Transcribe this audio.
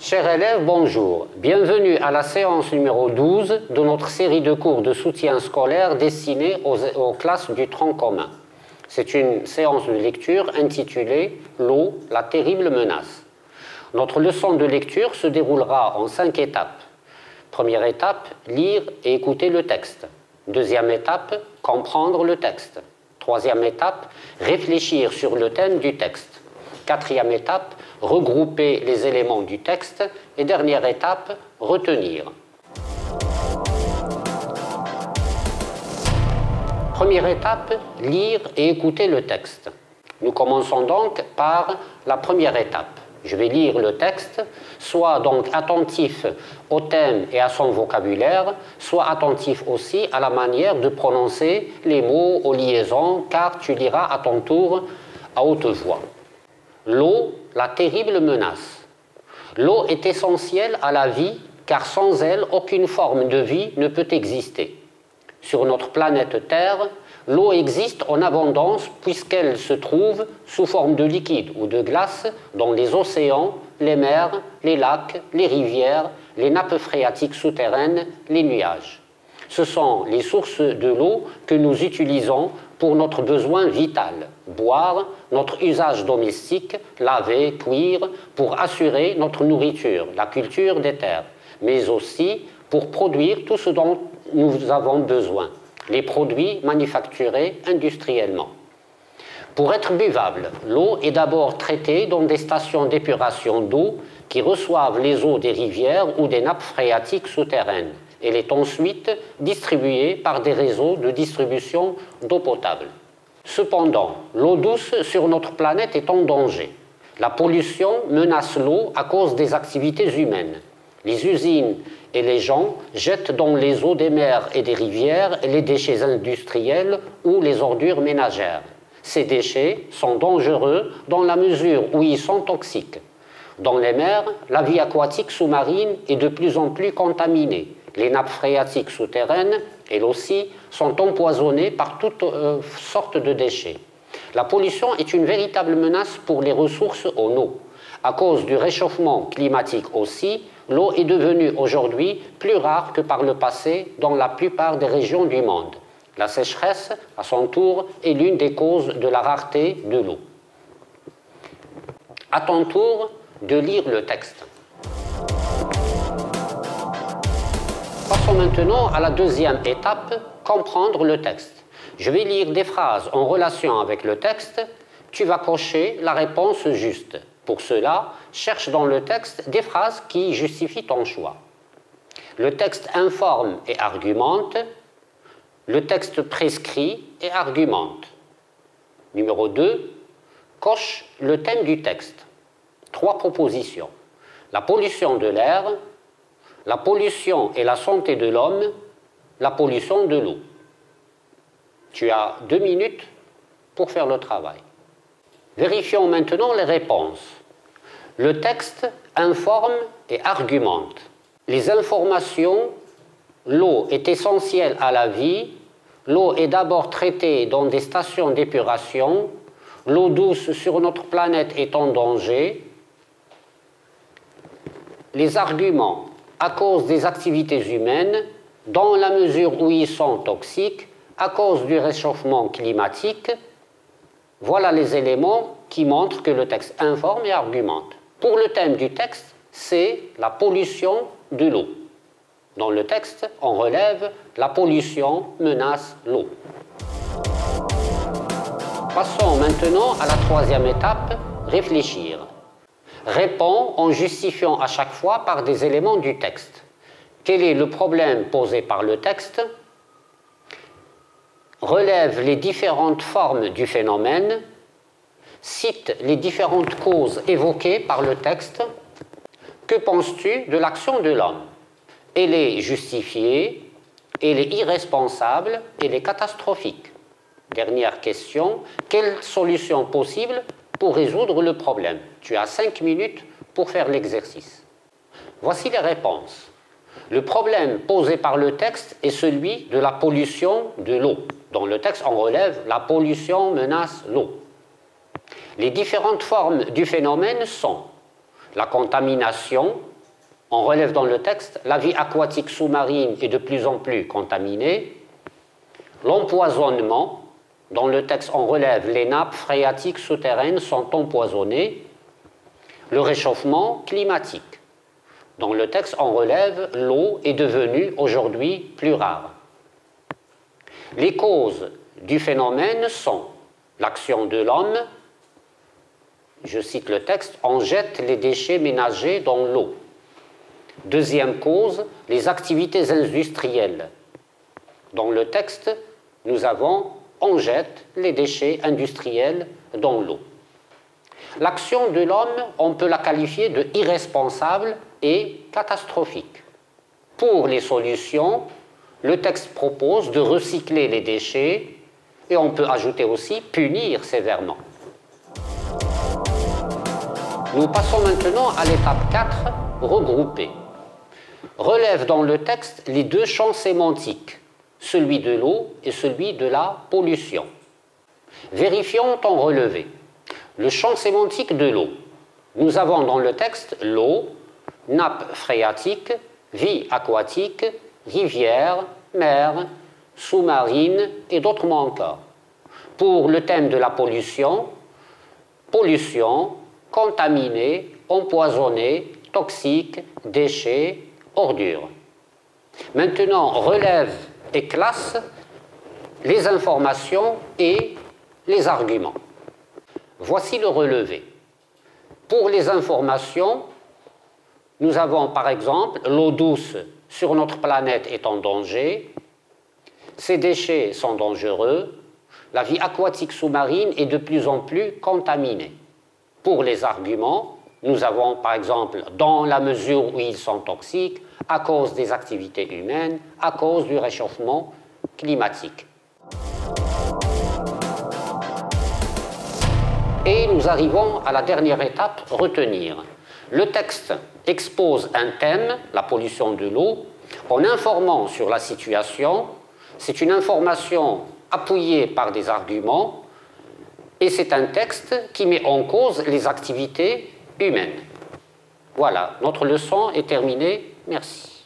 Chers élèves, bonjour. Bienvenue à la séance numéro 12 de notre série de cours de soutien scolaire destinée aux classes du tronc commun. C'est une séance de lecture intitulée « L'eau, la terrible menace ». Notre leçon de lecture se déroulera en 5 étapes. Première étape, lire et écouter le texte. Deuxième étape, comprendre le texte. Troisième étape, réfléchir sur le thème du texte. Quatrième étape, regrouper les éléments du texte. Et dernière étape, retenir. Première étape, lire et écouter le texte. Nous commençons donc par la première étape. Je vais lire le texte, soit donc attentif au thème et à son vocabulaire, soit attentif aussi à la manière de prononcer les mots, aux liaisons, car tu liras à ton tour à haute voix. L'eau, la terrible menace. L'eau est essentielle à la vie, car sans elle, aucune forme de vie ne peut exister. Sur notre planète Terre, l'eau existe en abondance puisqu'elle se trouve sous forme de liquide ou de glace dans les océans, les mers, les lacs, les rivières, les nappes phréatiques souterraines, les nuages. Ce sont les sources de l'eau que nous utilisons pour notre besoin vital, boire, notre usage domestique, laver, cuire, pour assurer notre nourriture, la culture des terres, mais aussi pour produire tout ce dont nous avons besoin, les produits manufacturés industriellement. Pour être buvable, l'eau est d'abord traitée dans des stations d'épuration d'eau qui reçoivent les eaux des rivières ou des nappes phréatiques souterraines. Elle est ensuite distribuée par des réseaux de distribution d'eau potable. Cependant, l'eau douce sur notre planète est en danger. La pollution menace l'eau à cause des activités humaines. Les usines et les gens jettent dans les eaux des mers et des rivières les déchets industriels ou les ordures ménagères. Ces déchets sont dangereux dans la mesure où ils sont toxiques. Dans les mers, la vie aquatique sous-marine est de plus en plus contaminée. Les nappes phréatiques souterraines, elles aussi, sont empoisonnées par toutes sortes de déchets. La pollution est une véritable menace pour les ressources en eau. À cause du réchauffement climatique aussi, l'eau est devenue aujourd'hui plus rare que par le passé dans la plupart des régions du monde. La sécheresse, à son tour, est l'une des causes de la rareté de l'eau. À ton tour de lire le texte. Passons maintenant à la deuxième étape, comprendre le texte. Je vais lire des phrases en relation avec le texte. Tu vas cocher la réponse juste. Pour cela, cherche dans le texte des phrases qui justifient ton choix. Le texte informe et argumente. Le texte prescrit et argumente. Numéro 2, coche le thème du texte. 3 propositions. La pollution de l'air, la pollution et la santé de l'homme, la pollution de l'eau. Tu as 2 minutes pour faire le travail. Vérifions maintenant les réponses. Le texte informe et argumente. Les informations, l'eau est essentielle à la vie, l'eau est d'abord traitée dans des stations d'épuration, l'eau douce sur notre planète est en danger. Les arguments, à cause des activités humaines, dans la mesure où ils sont toxiques, à cause du réchauffement climatique, voilà les éléments qui montrent que le texte informe et argumente. Pour le thème du texte, c'est la pollution de l'eau. Dans le texte, on relève la pollution menace l'eau. Passons maintenant à la troisième étape, réfléchir. Réponds en justifiant à chaque fois par des éléments du texte. Quel est le problème posé par le texte? Relève les différentes formes du phénomène. Cite les différentes causes évoquées par le texte. Que penses-tu de l'action de l'homme? Elle est justifiée, elle est irresponsable, elle est catastrophique. Dernière question, quelle solution possible pour résoudre le problème? Tu as 5 minutes pour faire l'exercice. Voici les réponses. Le problème posé par le texte est celui de la pollution de l'eau. Dans le texte, on relève la pollution menace l'eau. Les différentes formes du phénomène sont la contamination, On relève dans le texte la vie aquatique sous-marine est de plus en plus contaminée. L'empoisonnement, dans le texte on relève les nappes phréatiques souterraines sont empoisonnées. Le réchauffement climatique. Dans le texte on relève l'eau est devenue aujourd'hui plus rare. Les causes du phénomène sont l'action de l'homme, je cite le texte, on jette les déchets ménagers dans l'eau. Deuxième cause, les activités industrielles. Dans le texte, nous avons on jette les déchets industriels dans l'eau. L'action de l'homme, on peut la qualifier de irresponsable et catastrophique. Pour les solutions, le texte propose de recycler les déchets et on peut ajouter aussi punir sévèrement. Nous passons maintenant à l'étape 4, regrouper. Relève dans le texte les deux champs sémantiques, celui de l'eau et celui de la pollution. Vérifions ton relevé. Le champ sémantique de l'eau. Nous avons dans le texte l'eau, nappe phréatique, vie aquatique, rivière, mer, sous-marine et d'autres mots encore. Pour le thème de la pollution, pollution, contaminé, empoisonné, toxique, déchets, ordures. Maintenant, relève et classe les informations et les arguments. Voici le relevé. Pour les informations, nous avons par exemple l'eau douce sur notre planète est en danger, ces déchets sont dangereux, la vie aquatique sous-marine est de plus en plus contaminée. Pour les arguments, nous avons par exemple dans la mesure où ils sont toxiques, à cause des activités humaines, à cause du réchauffement climatique. Et nous arrivons à la dernière étape, retenir. Le texte expose un thème, la pollution de l'eau, en informant sur la situation. C'est une information appuyée par des arguments et c'est un texte qui met en cause les activités humaines. Voilà, notre leçon est terminée. Merci.